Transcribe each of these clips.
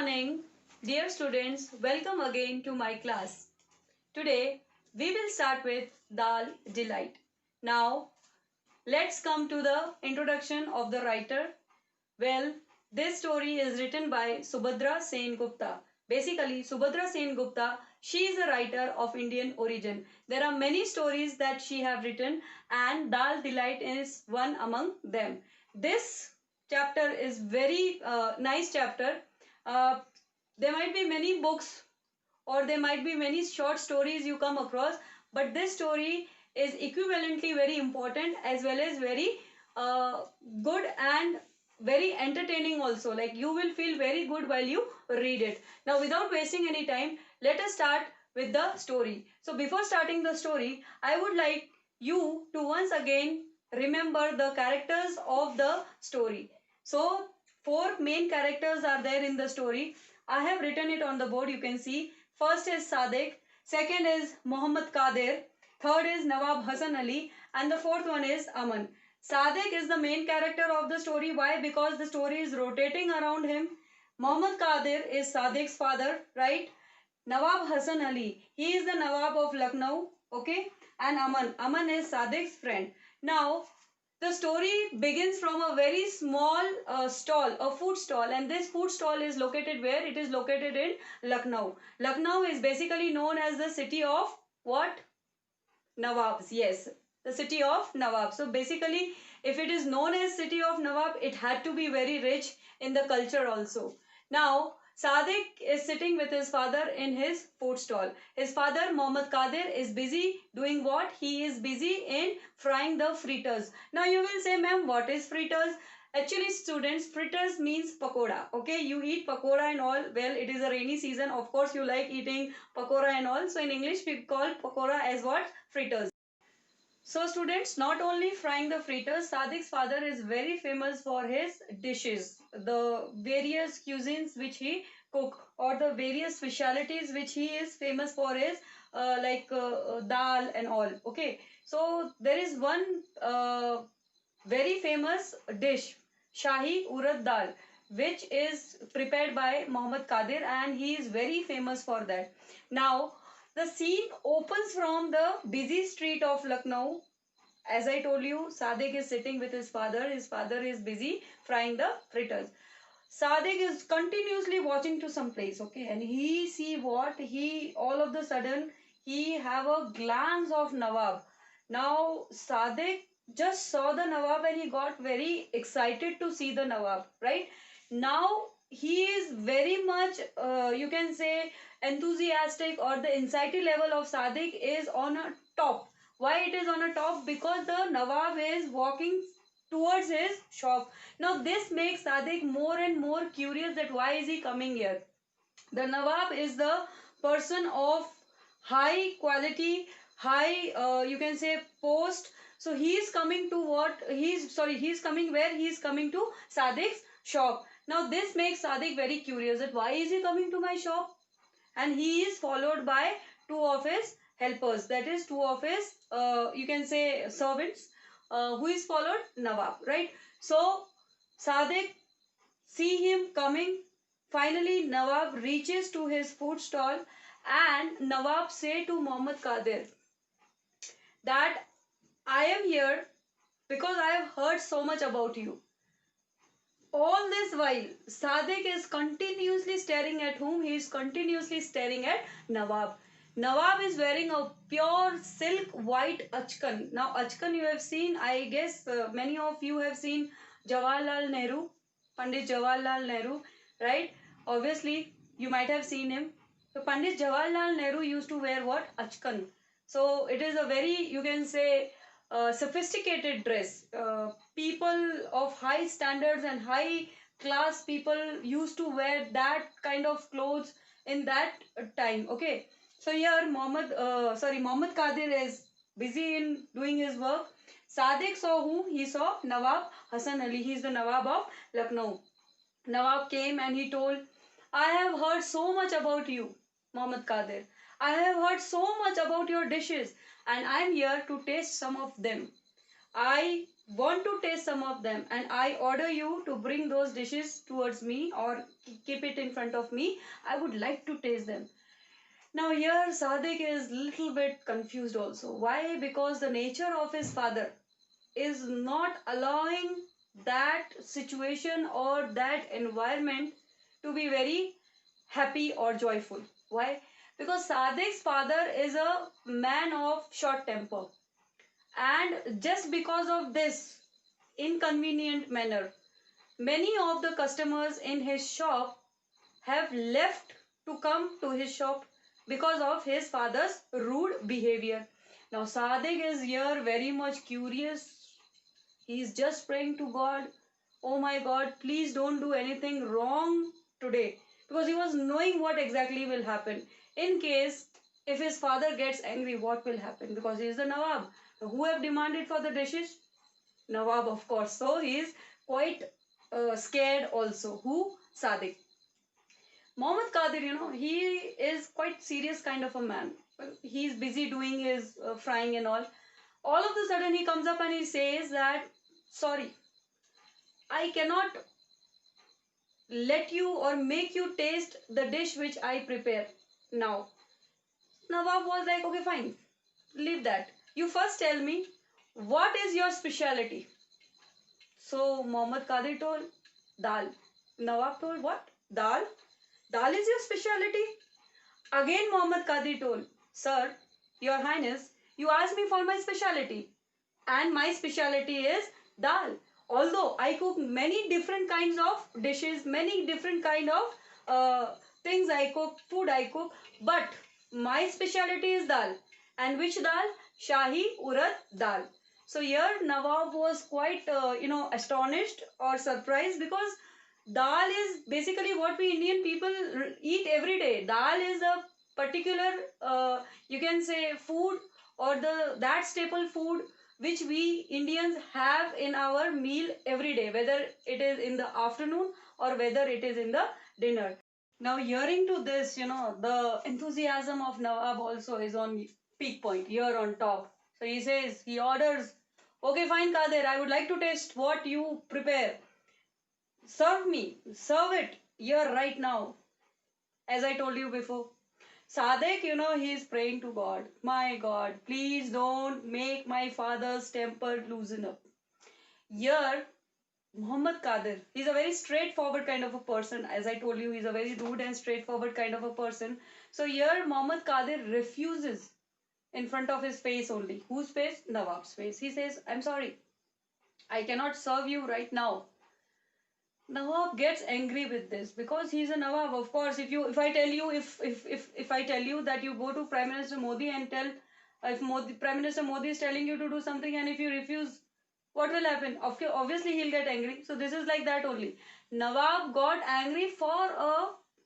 morning, dear students. Welcome again to my class. Today, we will start with Dal Delight. Now, let's come to the introduction of the writer. Well, this story is written by Subhadra Sen Gupta. Basically, Subhadra Sen Gupta, she is a writer of Indian origin. There are many stories that she have written and Dal Delight is one among them. This chapter is very nice chapter. Uh, there might be many books or there might be many short stories you come across, but this story is equivalently very important as well as very uh, good and very entertaining also. Like you will feel very good while you read it. Now, without wasting any time, let us start with the story. So, before starting the story, I would like you to once again remember the characters of the story. So, four main characters are there in the story. I have written it on the board, you can see. First is Sadik, second is Muhammad Qadir, third is Nawab Hassan Ali, and the fourth one is Aman. Sadik is the main character of the story. Why? Because the story is rotating around him. Muhammad Qadir is Sadik's father, right? Nawab Hassan Ali, he is the Nawab of Lucknow, okay? And Aman is Sadik's friend. Now, the story begins from a very small stall, a food stall, and this food stall is located where? It is located in Lucknow. Lucknow is basically known as the city of what? Nawabs, yes, the city of Nawab. So basically, if it is known as city of Nawab, it had to be very rich in the culture also. Now, Sadik is sitting with his father in his food stall. His father, Muhammad Qadir, is busy doing what? He is busy in frying the fritters. Now, you will say, ma'am, what is fritters? Actually, students, fritters means pakoda. Okay, you eat pakoda and all. Well, it is a rainy season. Of course, you like eating pakoda and all. So, in English, we call pakoda as what? Fritters. So, students, not only frying the fritters, Sadik's father is very famous for his dishes, the various cuisines which he cook, or the various specialities which he is famous for is dal and all. Okay, so there is one very famous dish, Shahi Urad Dal, which is prepared by Muhammad Qadir, and he is very famous for that. Now, the scene opens from the busy street of Lucknow. As I told you, Sadik is sitting with his father. His father is busy frying the fritters. Sadik is continuously watching to some place, okay, and he see what? He all of the sudden he have a glance of Nawab. Now Sadik just saw the Nawab and he got very excited to see the Nawab, right? Now he is very much, you can say, enthusiastic, or the anxiety level of Sadik is on a top. Why it is on a top? Because the Nawab is walking towards his shop. Now this makes Sadik more and more curious that why is he coming here. The Nawab is the person of high quality, high you can say post. So he is coming to what? He is coming where? He is coming to Sadik's shop. Now this makes Sadik very curious that why is he coming to my shop? And he is followed by two of his helpers, that is two of his you can say servants, who is followed? Nawab, right? So Sadik see him coming. Finally Nawab reaches to his food stall and Nawab say to Muhammad Qadir that I am here because I have heard so much about you. All this while, Sadik is continuously staring at whom? He is continuously staring at Nawab. Nawab is wearing a pure silk white achkan. Now, achkan you have seen, I guess many of you have seen Jawaharlal Nehru, Pandit Jawaharlal Nehru, right? Obviously, you might have seen him. So, Pandit Jawaharlal Nehru used to wear what? Achkan. So, it is a very, you can say, sophisticated dress. People of high standards and high class people used to wear that kind of clothes in that time. Okay, so here Muhammad Qadir is busy in doing his work. Sadik saw whom? He saw Nawab Hassan Ali. He is the Nawab of Lucknow. Nawab came and he told, I have heard so much about you, Muhammad Qadir. I have heard so much about your dishes and I am here to taste some of them. I want to taste some of them and I order you to bring those dishes towards me or keep it in front of me, I would like to taste them. Now here Sadik is little bit confused also. Why? Because the nature of his father is not allowing that situation or that environment to be very happy or joyful. Why? Because Sadik's father is a man of short temper. And just because of this inconvenient manner, many of the customers in his shop have left to come to his shop because of his father's rude behavior. Now Sadik is here very much curious. He is just praying to God, oh my God, please don't do anything wrong today. Because he was knowing what exactly will happen. In case if his father gets angry, what will happen? Because he is the Nawab. Who have demanded for the dishes? Nawab, of course. So he is quite scared also. Who? Sadik. Mohammed Qadir, he is quite serious kind of a man. He's busy doing his frying and all. All of a sudden he comes up and he says that, sorry, I cannot let you or make you taste the dish which I prepare now. Nawab was like, okay, fine, leave that. You first tell me, what is your specialty? So Mohammed Qadir told, dal. Nawab told, what? Dal? Dal is your specialty? Again Mohammed Qadir told, sir, your highness, you asked me for my specialty. And my specialty is dal. Although I cook many different kinds of dishes, many different kind of things I cook, food I cook, but my specialty is dal. And which dal? Shahi Urad dal. So here Nawab was quite astonished or surprised because dal is basically what we Indian people eat every day. Dal is a particular you can say food or the that staple food which we Indians have in our meal every day, whether it is in the afternoon or whether it is in the dinner. Now, hearing to this, the enthusiasm of Nawab also is on peak point, here on top. So he says, he orders, okay, fine, Kader, I would like to taste what you prepare. Serve me, serve it here right now, as I told you before. Sadik, he is praying to God. My God, please don't make my father's temper loosen up. Here, Muhammad Qadir, he's a very straightforward kind of a person. As I told you, he's a very rude and straightforward kind of a person. So here, Muhammad Qadir refuses in front of his face only. Whose face? Nawab's face. He says, I'm sorry. I cannot serve you right now. Nawab gets angry with this because he's a Nawab. Of course, if I tell you if I tell you that you go to Prime Minister Modi and tell if Prime Minister Modi is telling you to do something and if you refuse, what will happen? Obviously, he'll get angry. So this is like that only. Nawab got angry for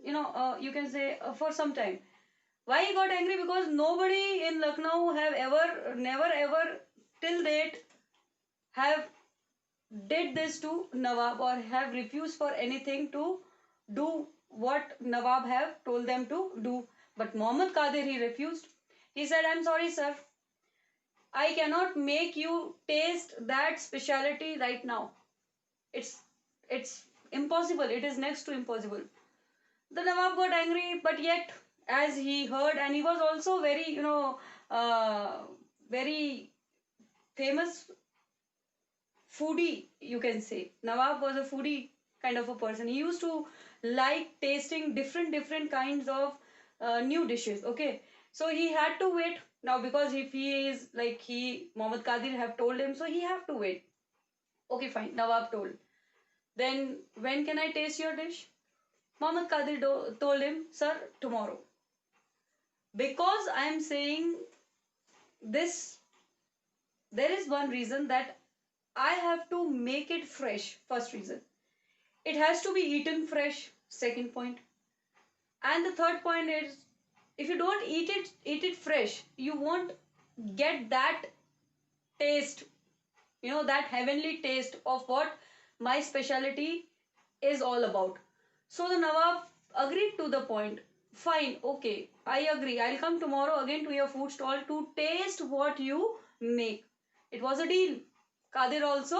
you can say for some time. Why he got angry? Because nobody in Lucknow have ever, never ever till date have did this to Nawab or have refused for anything to do what Nawab have told them to do. But Muhammad Qadir, he refused. He said, I'm sorry, sir. I cannot make you taste that specialty right now. It's impossible. It is next to impossible. The Nawab got angry, but yet, as he heard, and he was also very, very famous foodie, you can say. Nawab was a foodie kind of a person. He used to like tasting different kinds of new dishes. Okay, so he had to wait now because if he is like Muhammad Qadir have told him, so he have to wait. Okay, fine. Nawab told. Then when can I taste your dish? Muhammad Qadir told him, sir, tomorrow. Because I am saying this, there is one reason that I have to make it fresh. First reason. It has to be eaten fresh. Second point. And the third point is, if you don't eat it fresh, you won't get that taste, that heavenly taste of what my specialty is all about. So the Nawab agreed to the point. Fine, okay, I agree. I'll come tomorrow again to your food stall to taste what you make. It was a deal. Qadir also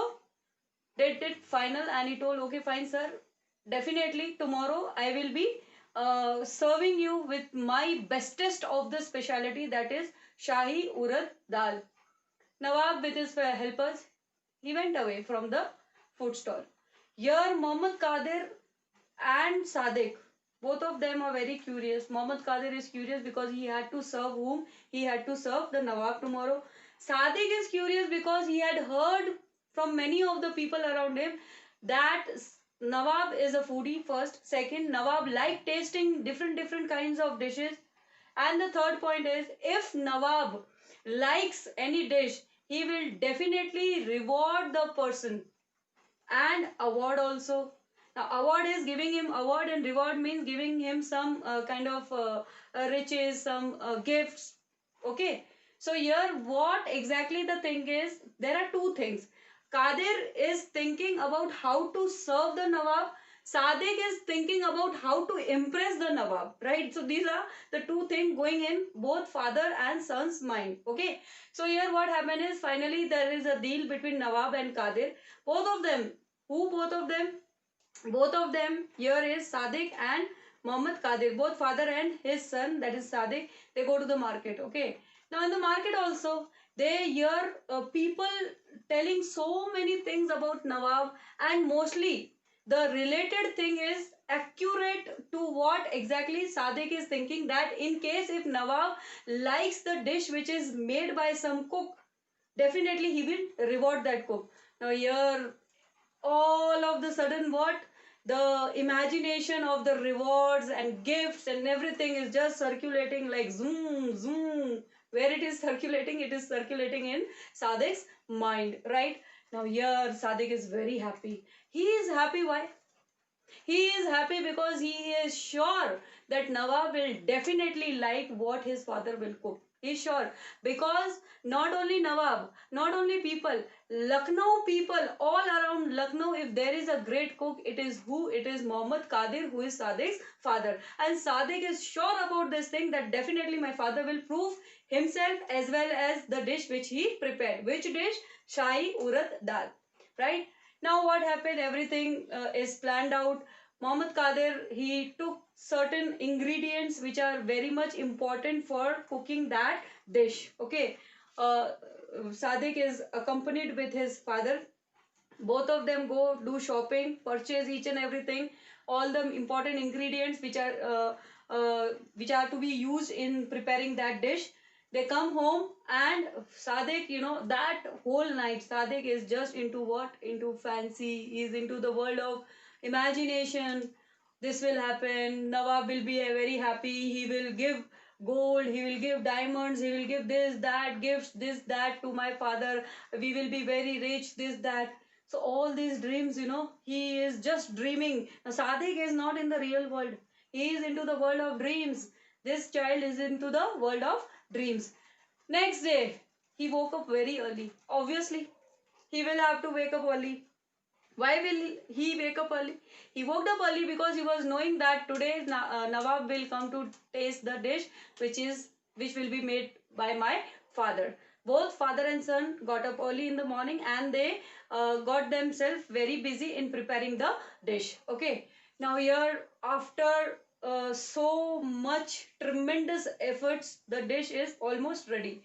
did it final, and he told, okay, fine, sir. Definitely tomorrow I will be serving you with my bestest of the specialty, that is Shahi Urad Dal. Nawab with his helpers, he went away from the food stall. Here Muhammad Qadir and Sadik, both of them are very curious. Muhammad Qadir is curious because he had to serve whom? He had to serve the Nawab tomorrow. Sadik is curious because he had heard from many of the people around him that Nawab is a foodie first. Second, Nawab liked tasting different kinds of dishes. And the third point is, if Nawab likes any dish, he will definitely reward the person and award also. Now, award is giving him award, and reward means giving him some kind of riches, some gifts. Okay. So here, what exactly the thing is? There are two things. Qadir is thinking about how to serve the Nawab. Sadik is thinking about how to impress the Nawab, right? So these are the two things going in both father and son's mind. Okay. So here what happened is, finally there is a deal between Nawab and Qadir. Both of them. Who both of them? Both of them, here is Sadik and Muhammad Qadir. Both father and his son, that is Sadik, they go to the market. Okay. Now in the market also, they hear people telling so many things about Nawab, and mostly the related thing is accurate to what exactly Sadik is thinking, that in case if Nawab likes the dish which is made by some cook, definitely he will reward that cook. Now here, all of the sudden, what? The imagination of the rewards and gifts and everything is just circulating like zoom, zoom. Where it is circulating in Sadik's mind, right? Now here, Sadik is very happy. He is happy, why? He is happy because he is sure that Nawab will definitely like what his father will cook. He is sure, because not only Nawab, not only people, Lucknow people, all around Lucknow, if there is a great cook, it is who? It is Muhammad Qadir, who is Sadik's father. And Sadik is sure about this thing, that definitely my father will prove himself as well as the dish which he prepared. Which dish? Shahi Urad Dal. Right? Now what happened? Everything is planned out. Muhammad Qadir, he took certain ingredients which are very much important for cooking that dish. Okay. Uh, Sadik is accompanied with his father. Both of them go do shopping, purchase each and everything, all the important ingredients which are to be used in preparing that dish. They come home, and Sadik, that whole night, Sadik is just into what? Into fancy. He's into the world of imagination. This will happen. Nawab will be very happy. He will give gold. He will give diamonds. He will give this, that, gifts, this, that to my father. We will be very rich, this, that. So all these dreams, he is just dreaming. Now, Sadik is not in the real world. He is into the world of dreams. This child is into the world of dreams. Next day, he woke up very early. Obviously, he will have to wake up early. Why will he wake up early? He woke up early because he was knowing that today Nawab will come to taste the dish which will be made by my father. Both father and son got up early in the morning, and they got themselves very busy in preparing the dish. Okay. Now here, after so much tremendous efforts, the dish is almost ready.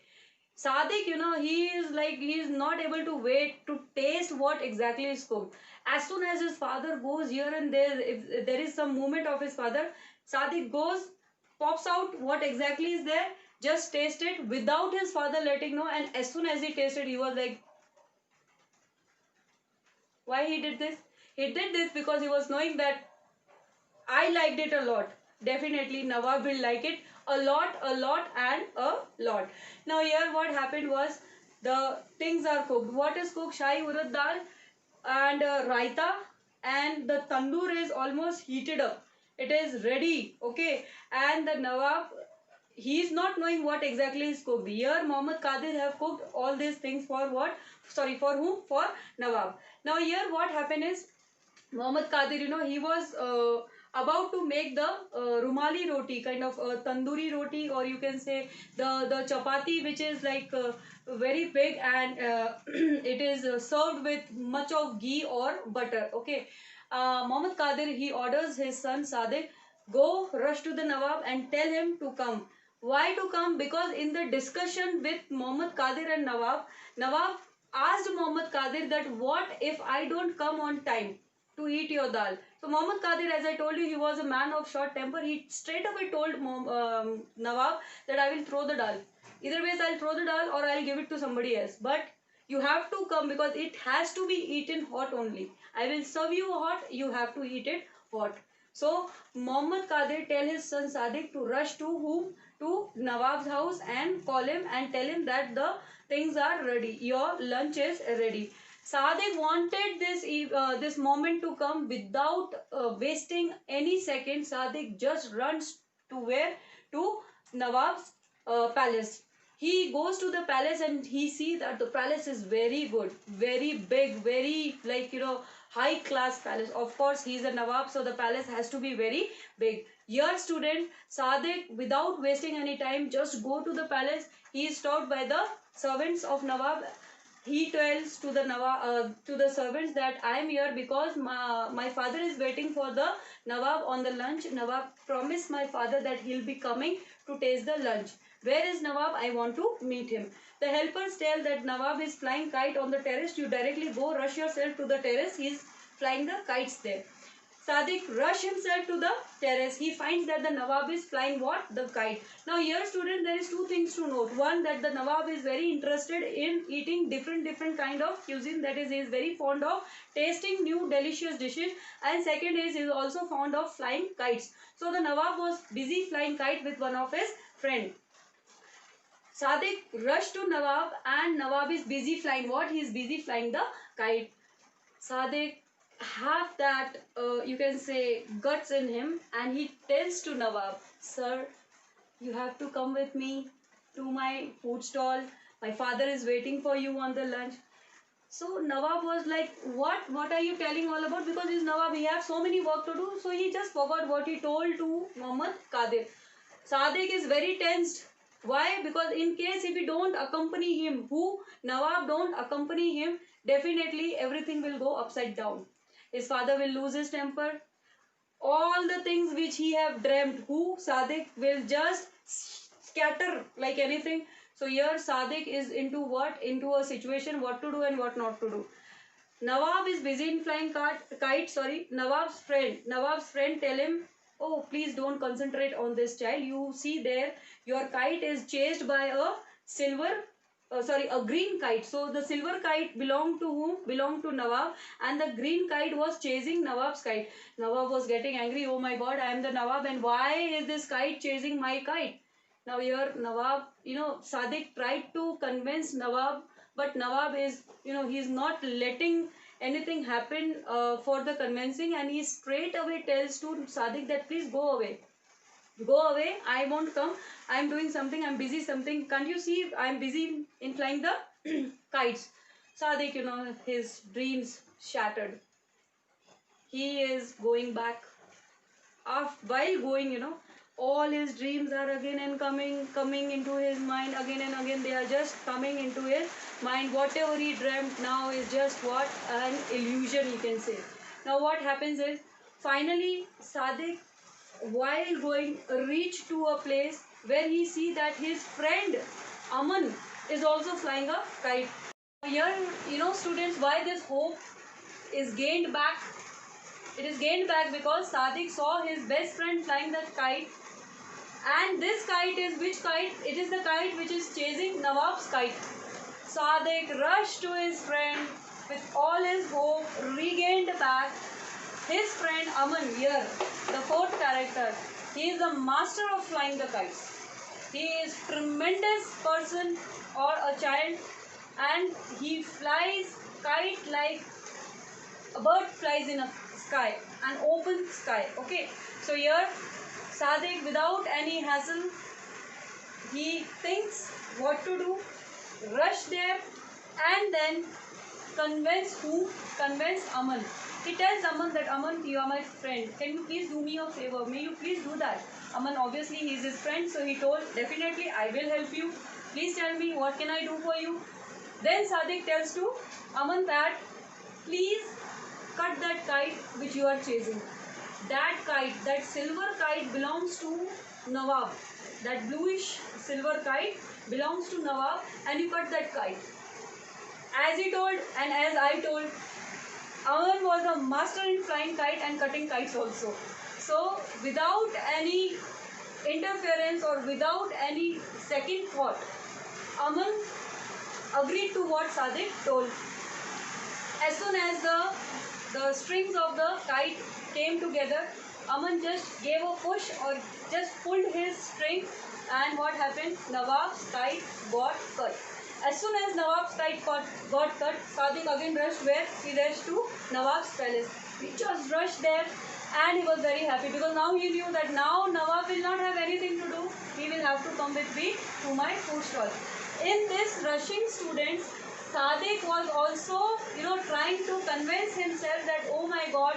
Sadik, he is not able to wait to taste what exactly is cooked. As soon as his father goes here and there, if there is some movement of his father, Sadik goes, pops out what exactly is there, just taste it without his father letting know. And as soon as he tasted, he was like, why he did this? He did this because he was knowing that I liked it a lot. Definitely Nawab will like it a lot, and a lot. Now here what happened was, the things are cooked. What is cooked? Shahi urad dal and raita, and the tandoor is almost heated up. It is ready. Okay. And the Nawab, he is not knowing what exactly is cooked. Here Muhammad Qadir have cooked all these things for what? Sorry, for whom? For Nawab. Now here what happened is, Muhammad Qadir, he was about to make the rumali roti, kind of tandoori roti, or you can say the chapati, which is like very big, and it is served with much of ghee or butter. Okay, Muhammad Qadir, he orders his son Sadik, go rush to the Nawab and tell him to come. Why to come? Because in the discussion with Muhammad Qadir and Nawab, Nawab asked Muhammad Qadir that what if I don't come on time to eat your dal? So Muhammad Qadir, as I told you, he was a man of short temper. He straight away told Nawab that I will throw the dal. Either ways, I'll throw the dal or I'll give it to somebody else. But you have to come because it has to be eaten hot only. I will serve you hot. You have to eat it hot. So Muhammad Qadir tell his son Sadik to rush to whom? To Nawab's house and call him and tell him that the things are ready. Your lunch is ready. Sadik wanted this moment to come without wasting any second. Sadik just runs to where? To Nawab's palace. He goes to the palace and he sees that the palace is very good, very big, very like high class palace. Of course, he is a Nawab, so the palace has to be very big. Your student Sadik, without wasting any time, just go to the palace. He is stopped by the servants of Nawab. He tells to the to the servants that I am here because my father is waiting for the Nawab on the lunch. Nawab promised my father that he'll be coming to taste the lunch. Where is Nawab? I want to meet him. The helpers tell that Nawab is flying kite on the terrace. You directly go rush yourself to the terrace. He is flying the kites there. Sadik rush himself to the terrace. He finds that the Nawab is flying what? The kite. Now here students, there is two things to note. One, that the Nawab is very interested in eating different kind of cuisine. That is, he is very fond of tasting new delicious dishes. And second is, he is also fond of flying kites. So the Nawab was busy flying kite with one of his friend. Sadik rushed to Nawab and Nawab is busy flying what? He is busy flying the kite. Sadik have that you can say guts in him and he tells to Nawab, sir, you have to come with me to my food stall. My father is waiting for you on the lunch. So Nawab was like, what are you telling all about? Because he's Nawab, he has so many work to do. So he just forgot what he told to Muhammad Qadir. Sadik is very tensed. Why? Because in case if we don't accompany him, who? Nawab don't accompany him, definitely everything will go upside down. His father will lose his temper. All the things which he have dreamt, who? Sadik will just scatter like anything. So here Sadik is into what? Into a situation what to do and what not to do. Nawab is busy in flying kite. Sorry, Nawab's friend tell him, oh, please don't concentrate on this child. You see there, your kite is chased by a a green kite. So the silver kite belonged to whom? Belonged to Nawab, and the green kite was chasing Nawab's kite. Nawab was getting angry. Oh my God, I am the Nawab, and why is this kite chasing my kite? Now here Nawab, Sadik tried to convince Nawab, but Nawab is, he's not letting anything happen for the convincing, and he straight away tells to Sadik that please go away. Go away, I won't come. I'm doing something, I'm busy something. Can't you see I'm busy in flying the kites? Sadik, his dreams shattered. He is going back. While going, all his dreams are again and coming into his mind again and again. They are just coming into his mind. Whatever he dreamt now is just what? An illusion, you can say. Now what happens is, finally Sadik, while going, reach to a place where he see that his friend Aman is also flying a kite. Here, students, why this hope is gained back? It is gained back because Sadik saw his best friend flying that kite, and this kite is which kite? It is the kite which is chasing Nawab's kite. Sadik rushed to his friend with all his hope, regained back his friend Aman. Here, the fourth character, he is the master of flying the kites. He is tremendous person or a child, and he flies kite like a bird flies in a sky, an open sky. Okay, so here Sadik, without any hassle, he thinks what to do, rush there, and then convince who? Convince Aman. He tells Aman that, Aman, you are my friend. Can you please do me a favor? May you please do that? Aman, obviously, he is his friend. So he told, definitely, I will help you. Please tell me, what can I do for you? Then Sadik tells to Aman that, please cut that kite which you are chasing. That kite, that silver kite belongs to Nawab. That bluish silver kite belongs to Nawab, and you cut that kite. As he told and as I told, Aman was a master in flying kite and cutting kites also. So without any interference or without any second thought, Aman agreed to what Sadik told. As soon as the strings of the kite came together, Aman just gave a push or just pulled his string, and what happened? Nawab's kite got cut. As soon as Nawab's kite got cut, Sadik again rushed where? He rushed to Nawab's palace. He just rushed there and he was very happy because now he knew that now Nawab will not have anything to do. He will have to come with me to my food stall. In this rushing, students, Sadik was also, trying to convince himself that, oh my God,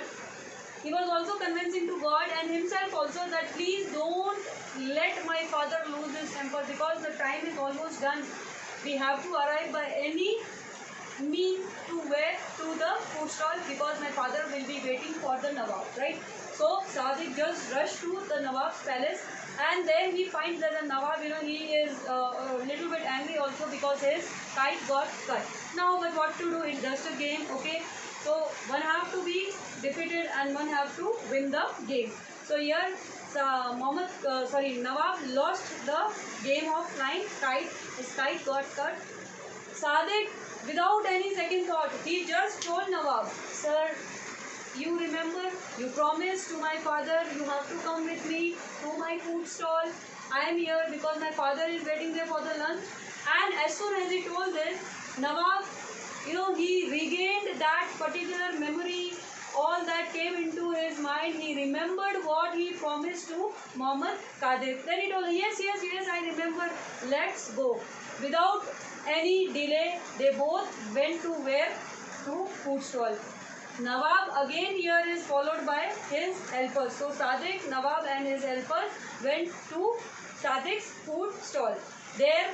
he was also convincing to God and himself also that please don't let my father lose his temper because the time is almost done. We have to arrive by any means to where to the food stall because my father will be waiting for the Nawab, right? So Sadik just rushed to the Nawab's palace, and there he finds that the Nawab, he is a little bit angry also because his kite got cut. Now, but what to do? It's just a game, okay? So one have to be defeated and one have to win the game. So here, Nawab lost the game of flying kite. His kite got cut. Sadik, without any second thought, he just told Nawab, sir, you remember, you promised to my father, you have to come with me to my food stall. I am here because my father is waiting there for the lunch. And as soon as he told this, Nawab, he regained that particular memory, all that came into his mind. He remembered what he promised to Muhammad Qadir. Then he told, yes, I remember, let's go. Without any delay, they both went to where? To food stall. Nawab again here is followed by his helpers. So Sadik, Nawab and his helpers went to Sadik's food stall. There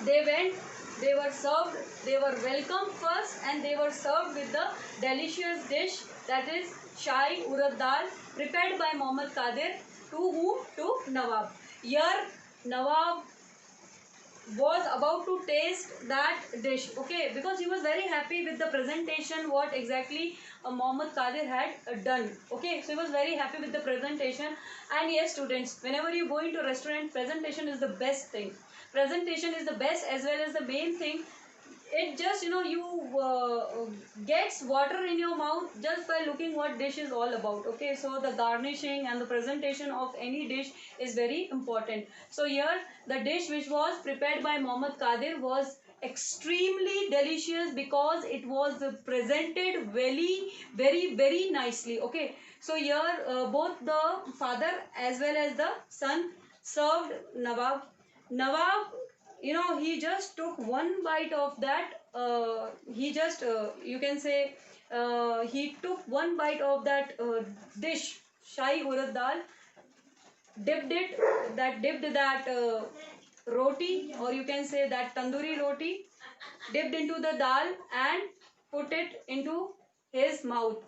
they went, they were served, they were welcomed first and they were served with the delicious dish that is Shahi Urad Dal prepared by Muhammad Qadir. To whom? To Nawab. Here Nawab was about to taste that dish, okay, because he was very happy with the presentation what exactly Muhammad Qadir had done, okay, so he was very happy with the presentation. And yes, students, whenever you go into a restaurant, presentation is the best thing. Presentation is the best as well as the main thing. It just, gets water in your mouth just by looking what dish is all about, okay. So the garnishing and the presentation of any dish is very important. So here the dish which was prepared by Muhammad Qadir was extremely delicious because it was presented very nicely, okay. So here both the father as well as the son served Nawab. He just took one bite of that. You can say, he took one bite of that dish, Shahi Urad Dal, dipped that roti, or you can say that tandoori roti, dipped into the dal and put it into his mouth,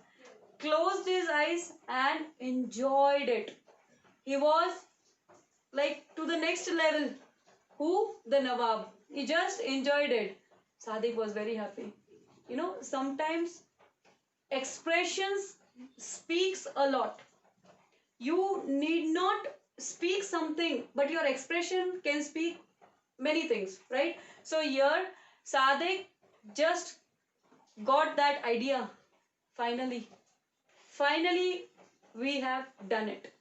closed his eyes and enjoyed it. He was like to the next level. Who? The Nawab. He just enjoyed it. Sadik was very happy. Sometimes expressions speaks a lot. You need not speak something, but your expression can speak many things, right? So here, Sadik just got that idea. Finally, we have done it.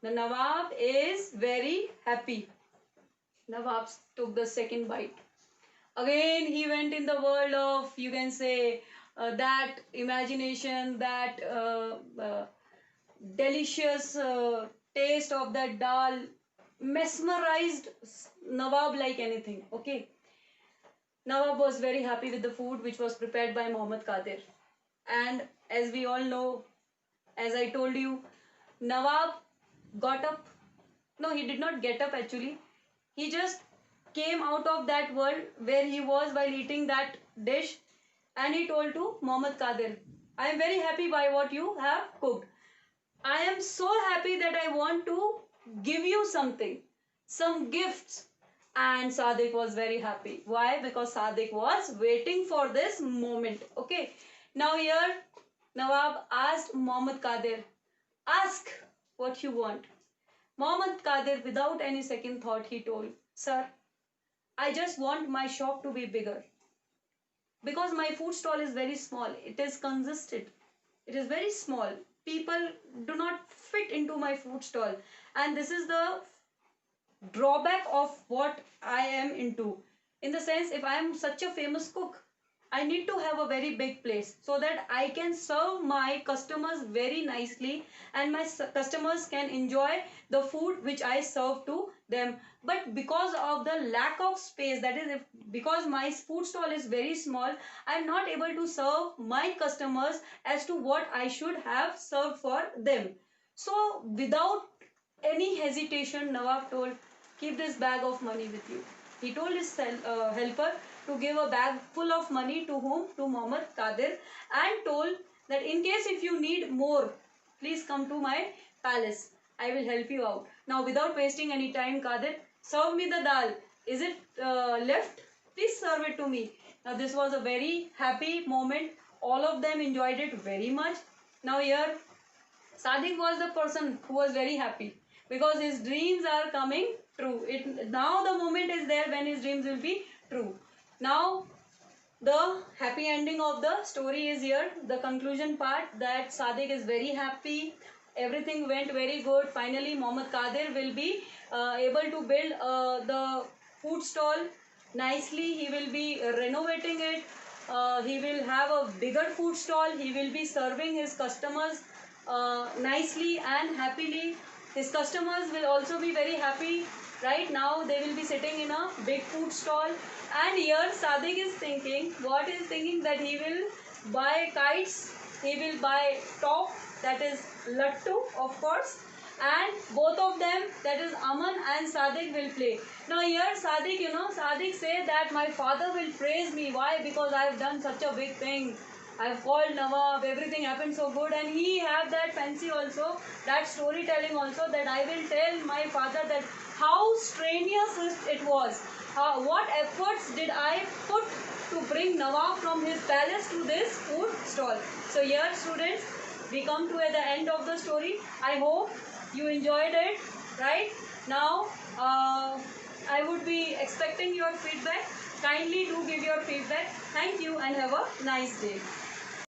The Nawab is very happy. Nawab took the second bite. Again, he went in the world of, you can say, that imagination, that delicious taste of that dal mesmerized Nawab like anything. Okay. Nawab was very happy with the food which was prepared by Muhammad Qadir. And as we all know, as I told you, Nawab got up. No, he did not get up actually. He just came out of that world where he was while eating that dish, and he told to Mohammed Qadir, I am very happy by what you have cooked. I am so happy that I want to give you something, some gifts. And Sadik was very happy. Why? Because Sadik was waiting for this moment. Okay. Now here, Nawab asked Mohammed Qadir, ask what you want. Mohammed Qadir, without any second thought, he told, Sir, I just want my shop to be bigger. Because my food stall is very small. It is congested. It is very small. People do not fit into my food stall. And this is the drawback of what I am into. In the sense, if I am such a famous cook, I need to have a very big place so that I can serve my customers very nicely and my customers can enjoy the food which I serve to them. But because of the lack of space, that is, because my food stall is very small, I am not able to serve my customers as to what I should have served for them. So, without any hesitation, Nawab told, keep this bag of money with you. He told his helper to give a bag full of money to whom? To Muhammad Qadir, and told that in case if you need more, please come to my palace. I will help you out. Now, without wasting any time, Qadir, serve me the dal. Is it left? Please serve it to me. Now, this was a very happy moment. All of them enjoyed it very much. Now, here Sadik was the person who was very happy because his dreams are coming true. Now the moment is there when his dreams will be true. Now the happy ending of the story is here. The conclusion part that Sadik is very happy. Everything went very good. Finally, Mohammed Qadir will be able to build the food stall nicely. He will be renovating it. He will have a bigger food stall. He will be serving his customers nicely and happily. His customers will also be very happy. Right now, they will be sitting in a big food stall. And here, Sadik is thinking, what is thinking that he will buy kites, he will buy top, that is Lattu, of course. And both of them, that is Aman and Sadik, will play. Now here Sadik, Sadik say that my father will praise me. Why? Because I have done such a big thing. I've called Nawab, everything happened so good, and he have that fancy also, that storytelling also, that I will tell my father that how strenuous it was. What efforts did I put to bring Nawab from his palace to this food stall. So here students, we come to the end of the story. I hope you enjoyed it, right? Now, I would be expecting your feedback. Kindly do give your feedback. Thank you and have a nice day.